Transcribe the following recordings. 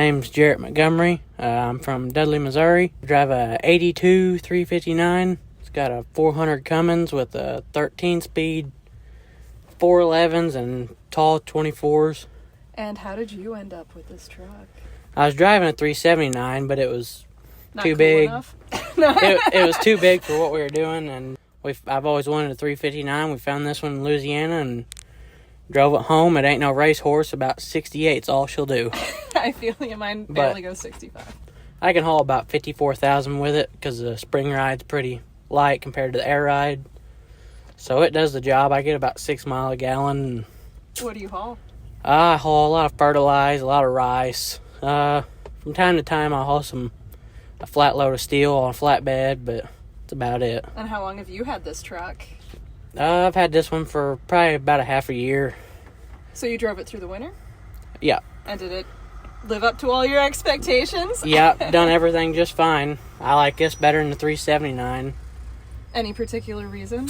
name's Jarrett Montgomery. I'm from Dudley, Missouri. I drive a 82 359. It's got a 400 Cummins with a 13-speed, 411s, and tall 24s. And how did you end up with this truck? I was driving a 379, but it was Not too cool big. Enough? It was too big for what we were doing, and I've always wanted a 359. We found this one in Louisiana and drove it home. It ain't no racehorse. About 68's all she'll do. I feel you. Mine barely goes 65. I can haul about 54,000 with it because the spring ride's pretty light compared to the air ride. So it does the job. I get about 6 miles a gallon. What do you haul? I haul a lot of fertilizer, a lot of rice. From time to time, I haul a flat load of steel on a flatbed, but that's about it. And how long have you had this truck? I've had this one for probably about a half a year. So you drove it through the winter? Yeah. And did it live up to all your expectations? Yeah, done everything just fine. I like this better than the 379. Any particular reason?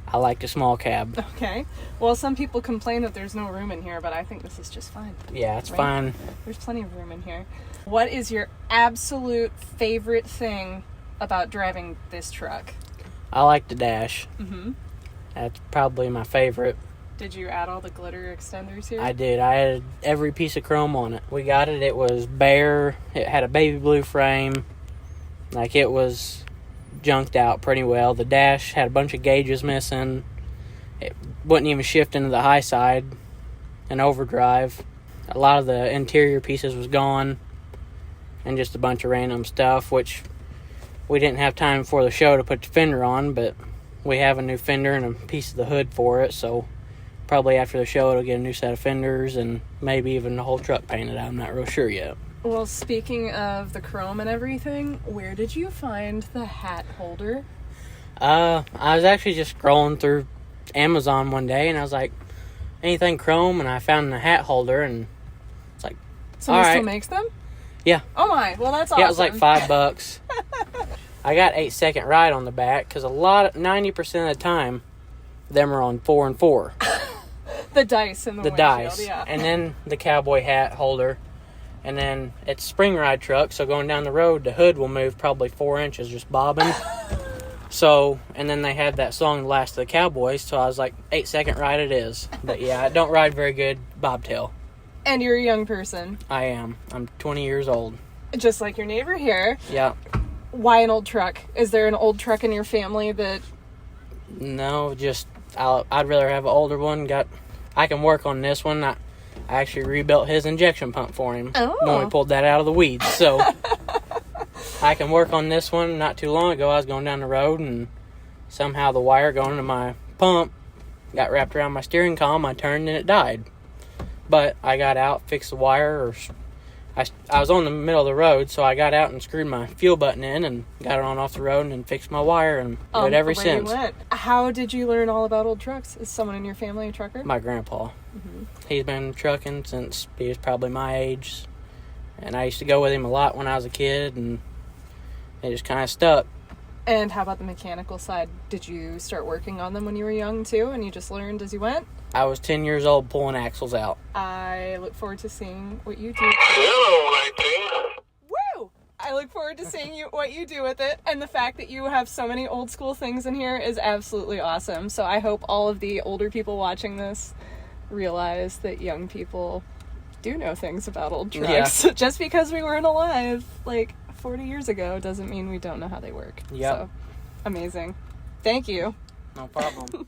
I like the small cab. Okay. Well, some people complain that there's no room in here, but I think this is just fine. Yeah, it's fine. There's plenty of room in here. What is your absolute favorite thing about driving this truck? I like the dash. Mm-hmm. That's probably my favorite. Did you add all the glitter extenders here? I did. I had every piece of chrome on it. We got it. It was bare. It had a baby blue frame. Like, it was junked out pretty well. The dash had a bunch of gauges missing. It wouldn't even shift into the high side and overdrive. A lot of the interior pieces was gone and just a bunch of random stuff, which we didn't have time before the show to put the fender on, but we have a new fender and a piece of the hood for it, so probably after the show it'll get a new set of fenders and maybe even the whole truck painted. I'm not real sure yet. Well, speaking of the chrome and everything, where did you find the hat holder? I was actually just scrolling through Amazon one day, and I was like, anything chrome, and I found the hat holder, and it's like, Somebody all still right. makes them? Yeah. Oh my, well that's awesome. Yeah, it was like $5. I got 8-second ride on the back, because 90% of the time, them are on 4 and 4. The dice in the windshield, dice, yeah. and then the cowboy hat holder, and then it's spring ride truck, so going down the road, the hood will move probably 4 inches just bobbing. So, and then they had that song, The Last of the Cowboys, so I was like, 8-second ride it is. But yeah, I don't ride very good bobtail. And you're a young person. I am. I'm 20 years old. Just like your neighbor here. Yeah. Why an old truck? Is there an old truck in your family that... No, just, I'd rather have an older one. I can work on this one. I actually rebuilt his injection pump for him when we pulled that out of the weeds. So I can work on this one. Not too long ago, I was going down the road, and somehow the wire going into my pump got wrapped around my steering column. I turned, and it died. But I got out, fixed the wire. I was on the middle of the road, so I got out and screwed my fuel button in and got it on off the road and then fixed my wire and did it ever since. How did you learn all about old trucks? Is someone in your family a trucker? My grandpa. Mm-hmm. He's been trucking since he was probably my age. And I used to go with him a lot when I was a kid, and it just kind of stuck. And how about the mechanical side? Did you start working on them when you were young, too, and you just learned as you went? I was 10 years old pulling axles out. I look forward to seeing what you do. Hello, 19. Woo! I look forward to seeing what you do with it, and the fact that you have so many old school things in here is absolutely awesome. So I hope all of the older people watching this realize that young people do know things about old trucks. Yeah. Just because we weren't alive, 40 years ago doesn't mean we don't know how they work. Yeah. So, amazing. Thank you. No problem.